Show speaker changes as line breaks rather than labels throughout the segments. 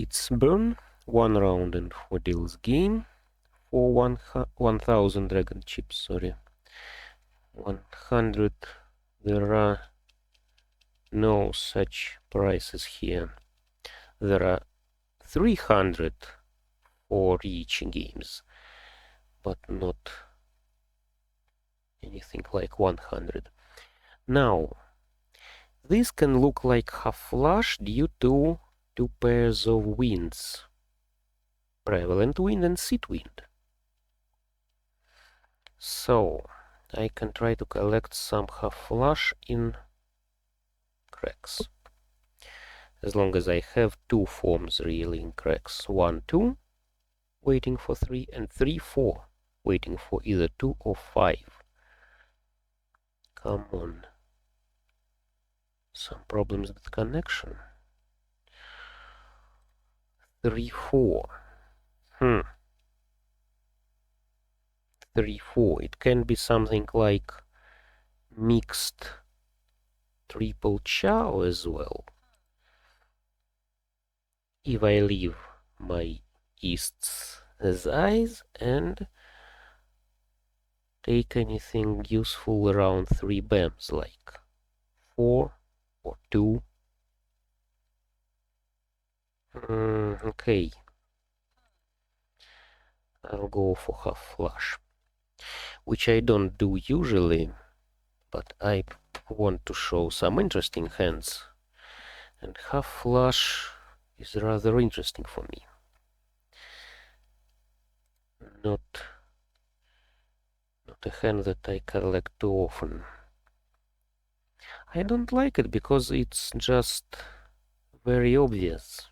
It's Bern, 1 round and 4 deals game for 1000 dragon chips, sorry. 100, there are no such prices here. There are 300 for each games, but not anything like 100. Now, this can look like half flush due to 2 pairs of winds, prevalent wind and seat wind. So, I can try to collect some half flush in cracks. As long as I have 2 forms really in cracks. 1, 2, waiting for 3, and 3, 4, waiting for either 2 or 5. Come on. Some problems with connection. 3, 4. 3, 4. It can be something like mixed triple chow as well. If I leave my easts as eyes and take anything useful around 3 bams, like 4 or 2. Okay. I'll go for half flush, which I don't do usually, but I want to show some interesting hands, and half flush is rather interesting for me. Not a hand that I collect too often. I don't like it because it's just very obvious.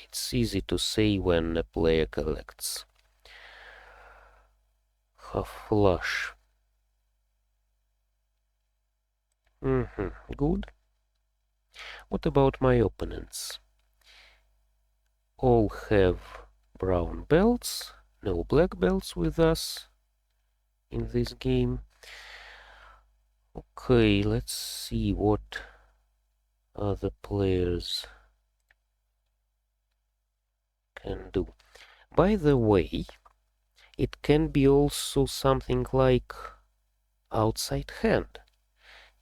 It's easy to say when a player collects half flush. Good. What about my opponents? All have brown belts, no black belts with us in this game. Okay, let's see what other players can do. By the way, it can be also something like outside hand.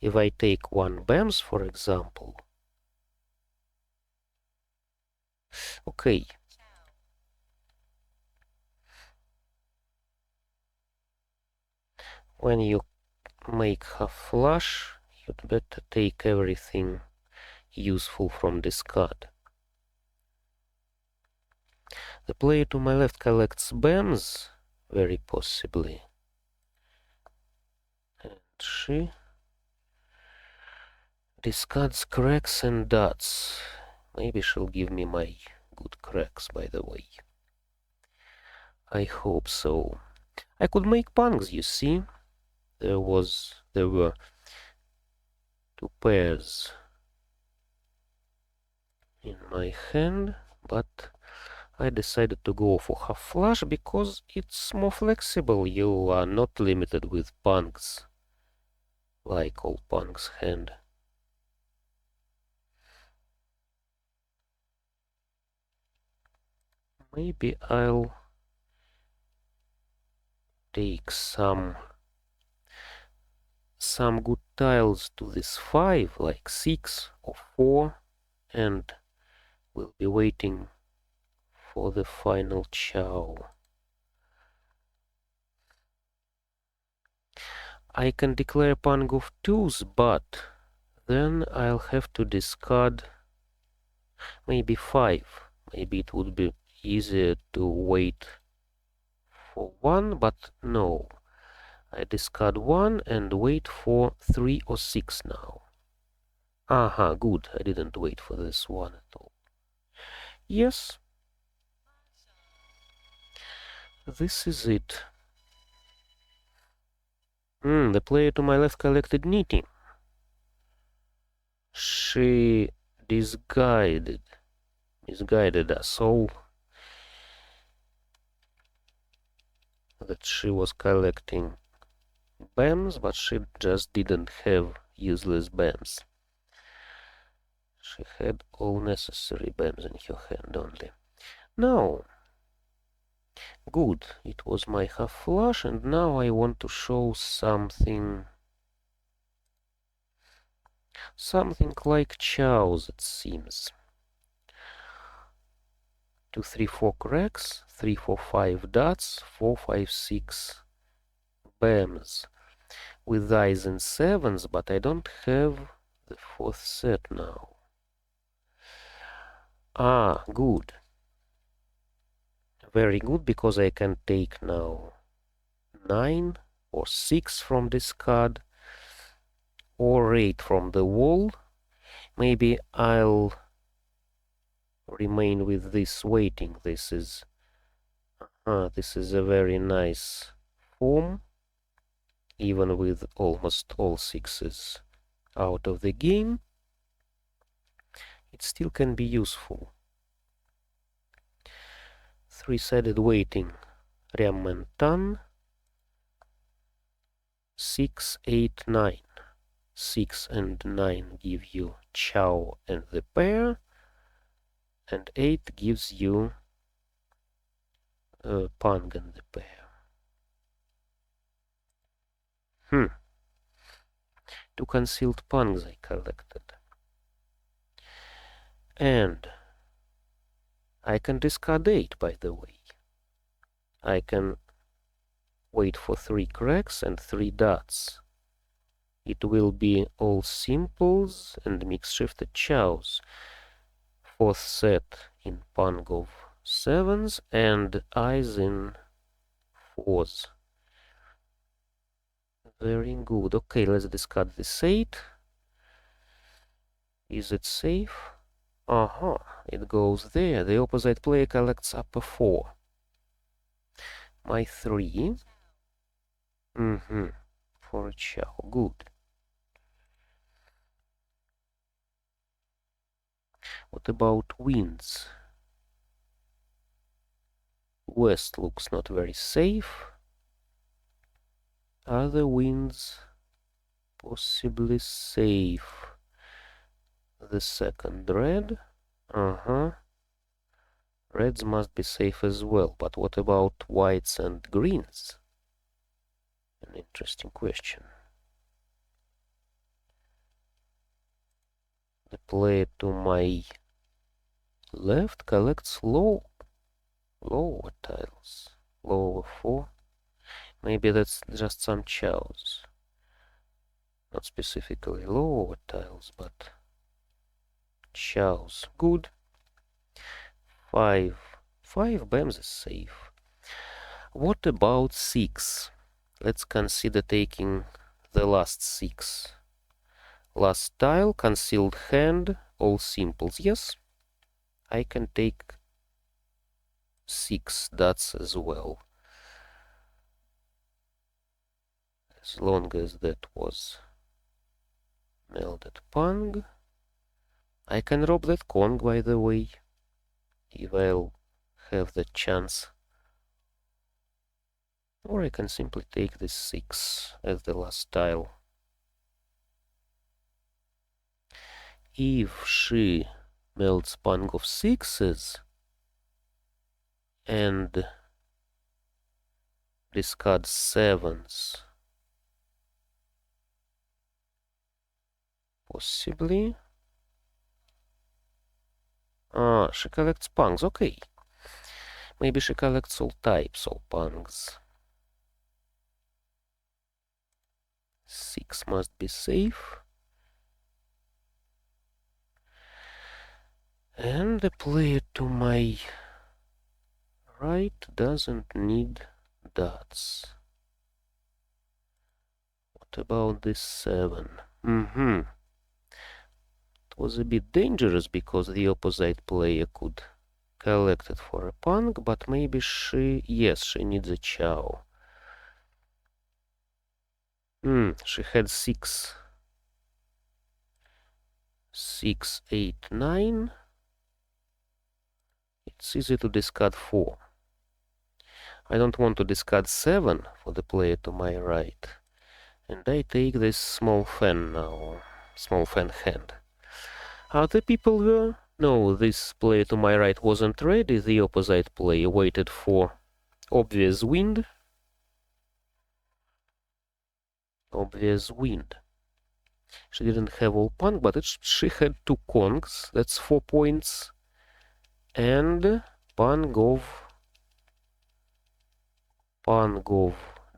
If I take 1 bams, for example. Okay. When you make half flush, you'd better take everything useful from discard. The player to my left collects bams, very possibly. And she discards cracks and dots. Maybe she'll give me my good cracks, by the way. I hope so. I could make punks, you see. There were 2 pairs in my hand, but I decided to go for half flush because it's more flexible. You are not limited with punks, like all punks hand. Maybe I'll take some good tiles to this 5, like 6 or 4, and we'll be waiting for the final chow. I can declare pung of 2s, but then I'll have to discard maybe 5. Maybe it would be easier to wait for 1, but no. I discard 1 and wait for 3 or 6 now. Aha, good. I didn't wait for this one at all. Yes. This is it. The player to my left collected knitting. She misguided us all that she was collecting bams, but she just didn't have useless bams. She had all necessary bams in her hand only. No. Good. It was my half flush, and now I want to show something like chows, it seems. 2, 3, 4 cracks, 3, 4, 5 dots, 4, 5, 6 bams with eyes and sevens, but I don't have the fourth set now. Ah, good. Very good, because I can take now 9 or 6 from this card, or 8 from the wall. Maybe I'll remain with this waiting. This is a very nice form, even with almost all sixes out of the game. It still can be useful. Three-sided waiting, Rem and Tan, 6, 8, 9. 6 and 9 give you chow and the pair, and 8 gives you pang and the pair. Two concealed pangs I collected. And I can discard 8, by the way. I can wait for 3 cracks and 3 dots. It will be all simples and mixed-shifted chows. Fourth set in pang of 7s and eyes in 4s. Very good. Okay, let's discard this 8. Is it safe? It goes there. The opposite player collects up a 4. My 3. For a chow. Good. What about winds? West looks not very safe. Are the winds possibly safe? The second red. Reds must be safe as well, but what about whites and greens? An interesting question. The player to my left collects lower tiles. Lower 4. Maybe that's just some chows. Not specifically lower tiles, but chows. Good. 5 bams is safe. What about 6? Let's consider taking the last 6. Last tile, concealed hand, all simples. Yes, I can take 6 dots as well. As long as that was melded pang. I can rob that Kong, by the way, if I'll have the chance. Or I can simply take this 6 as the last tile. If she melds pang of 6s and discards 7s, possibly. She collects pangs. Okay. Maybe she collects all types, all pangs. 6 must be safe. And the player to my right doesn't need dots. What about this 7? It was a bit dangerous because the opposite player could collect it for a pang, but maybe she needs a chow. She had 6, 8, 9. It's easy to discard 4. I don't want to discard 7 for the player to my right. And I take this small fan now, small fan hand. Other people were? No, this player to my right wasn't ready. The opposite player waited for obvious wind. Obvious wind. She didn't have all punk, but she had 2 kongs. That's 4 points. And punk of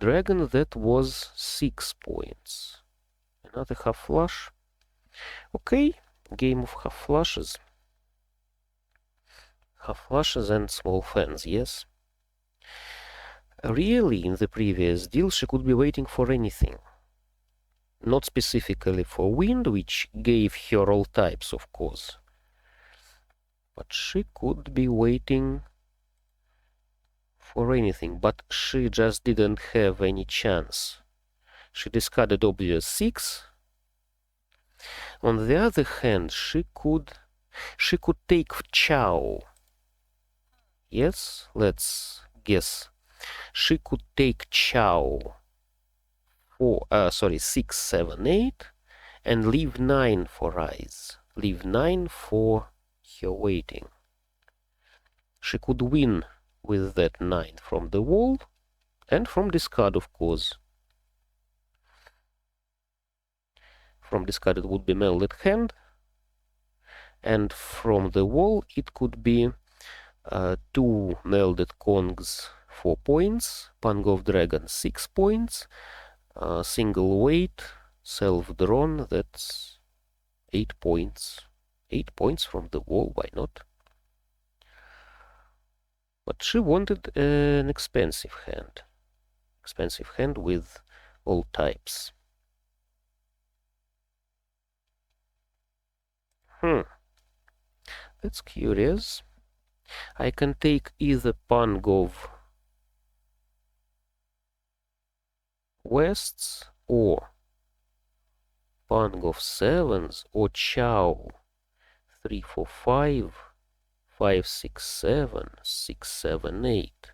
dragon, that was 6 points. Another half flush. Okay, game of half flushes. Half flushes and small fans, yes. Really, in the previous deal, she could be waiting for anything. Not specifically for wind, which gave her all types, of course. But she could be waiting for anything, but she just didn't have any chance. She discarded obvious 6. On the other hand, she could take chow. Yes, let's guess. She could take chow for 6, 7, 8 and leave 9 for eyes. Leave 9 for her waiting. She could win with that 9 from the wall and from discard, of course. From discard it would be melded hand, and from the wall it could be 2 melded kongs 4 points, punk of dragon 6 points, single weight, self-drawn, that's 8 points. 8 points from the wall, why not? But she wanted an expensive hand. Expensive hand with all types. That's curious. I can take either punk of wests or punk of sevens or chow 3, 4, 5, 5, 6, 7, 6, 7, 8.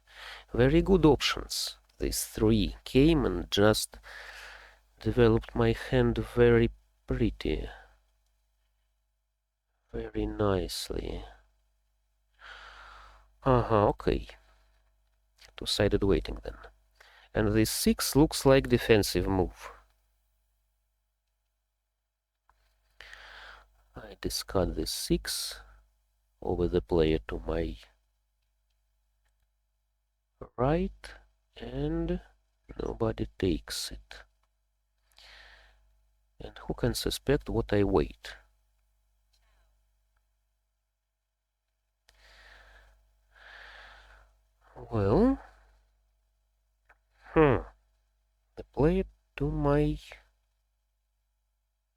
Very good options. These 3 came and just developed my hand very pretty. Very nicely. Okay. 2-sided waiting then. And this 6 looks like defensive move. I discard this 6 over the player to my right, and nobody takes it. And who can suspect what I wait? Well, the player to my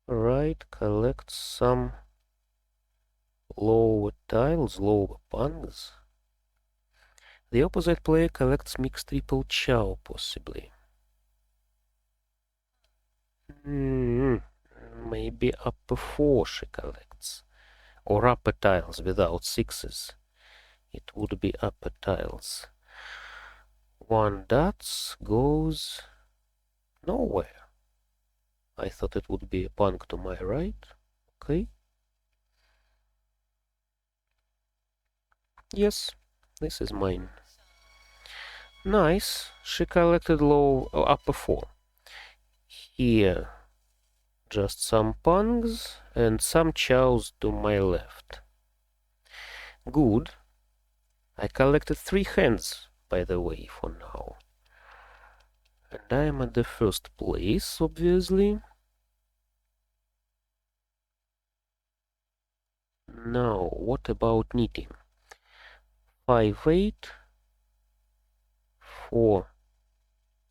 right collects some lower tiles, lower punks. The opposite player collects mixed triple chow, possibly. Maybe upper 4 she collects. Or upper tiles without 6s. It would be upper tiles. 1 dots goes nowhere. I thought it would be a punk to my right. Okay. Yes, this is mine. Nice. She collected upper 4. Here, just some punks and some chows to my left. Good. I collected 3 hands, by the way, for now. And I am at the first place, obviously. Now, what about knitting? 5, 8, 4,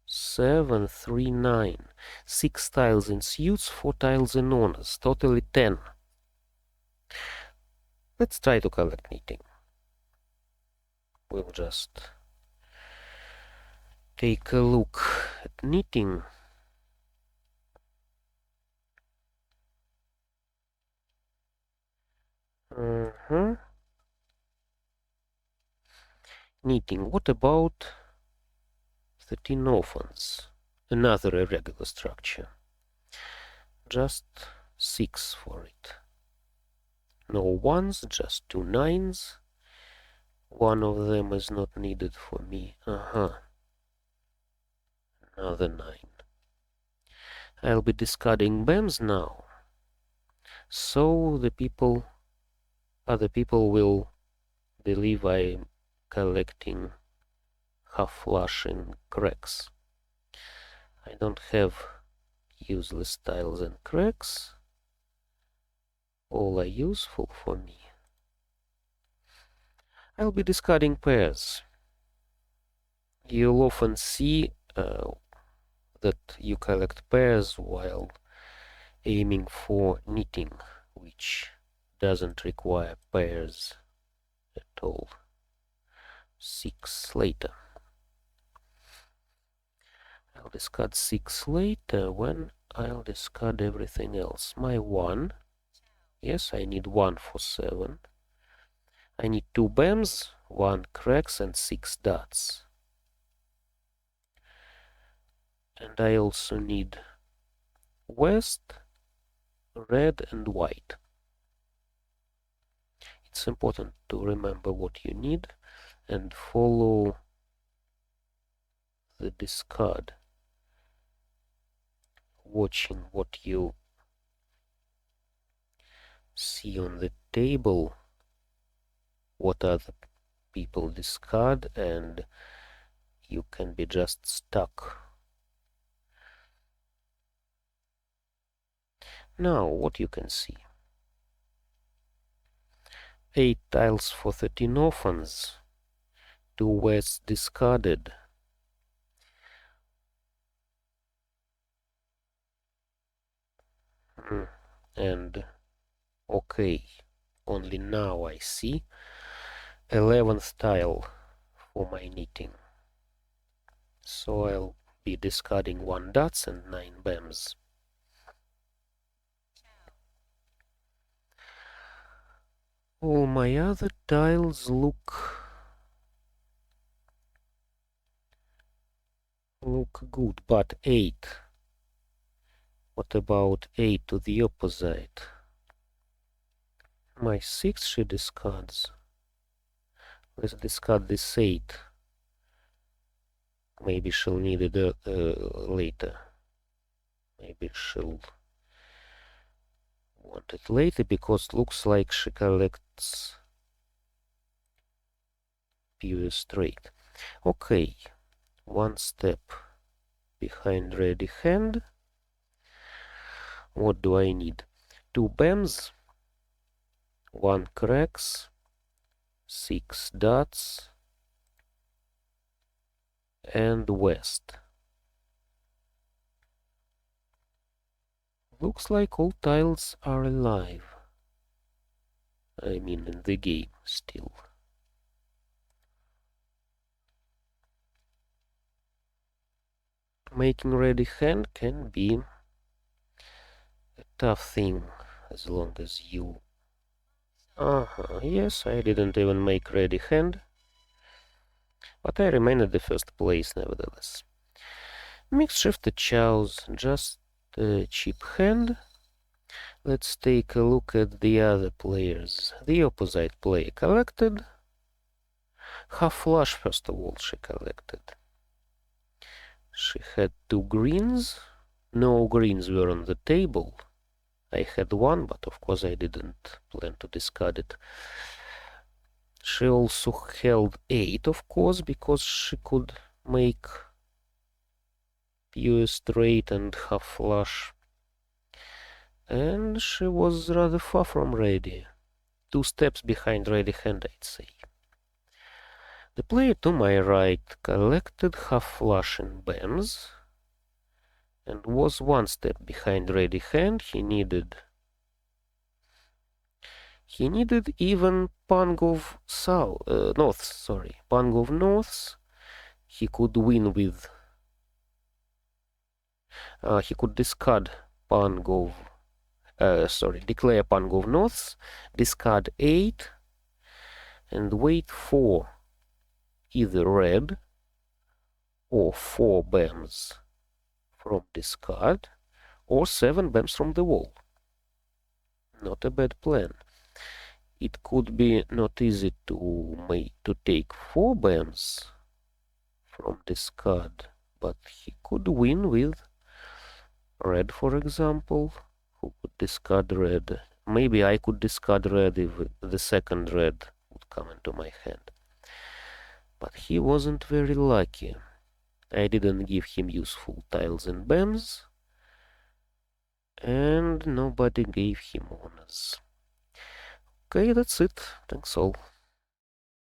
7, 3, 9. 6 tiles in suits, 4 tiles in honors, totally 10. Let's try to collect knitting. We'll just take a look at knitting. Knitting. What about 13 orphans? Another irregular structure. Just 6 for it. No ones, just two nines. One of them is not needed for me. Another 9. I'll be discarding BAMs now. So other people will believe I'm collecting half flush in cracks. I don't have useless tiles and cracks. All are useful for me. I'll be discarding pairs. You'll often see that you collect pairs while aiming for knitting, which doesn't require pairs at all. 6 later. I'll discard 6 later when I'll discard everything else. My 1. Yes, I need 1 for 7. I need 2 BAMs, 1 cracks and 6 dots. And I also need west, red and white. It's important to remember what you need and follow the discard, watching what you see on the table, what other people discard, and you can be just stuck. Now, what you can see. 8 tiles for 13 orphans, 2 wests discarded. And okay, only now I see 11th tile for my knitting. So I'll be discarding 1 dots and 9 BAMs. All my other tiles look good, but 8. What about 8 to the opposite? My 6 she discards. Let's discard this 8. Maybe she'll need it later. Maybe she'll want it later because looks like she collects pure straight. Okay, 1 step behind ready hand. What do I need? 2 BAMs, 1 cracks, 6 dots, and west. Looks like all tiles are alive. I mean, in the game still. Making ready hand can be a tough thing as long as you... Yes, I didn't even make ready hand, but I remain at the first place nevertheless. Mixed shifted chows, just a cheap hand. Let's take a look at the other players. The opposite player collected. Half flush, first of all, she collected. She had 2 greens. No greens were on the table. I had 1, but of course I didn't plan to discard it. She also held 8, of course, because she could make pure straight and half flush. And she was rather far from ready. 2 steps behind ready hand, I'd say. The player to my right collected half flush in BAMs and was 1 step behind ready hand. He needed even pang of norths. Pang of norths. He could win with. He could discard pang of. Declare pang of norths, discard 8, and wait for either red or 4 BAMs from discard or 7 BAMs from the wall. Not a bad plan. it could be not easy to take 4 bams from discard, but he could win with red, for example. Who could discard red? Maybe I could discard red if the second red would come into my hand. But he wasn't very lucky. I didn't give him useful tiles and bams, and nobody gave him honors. Okay, that's it. Thanks all.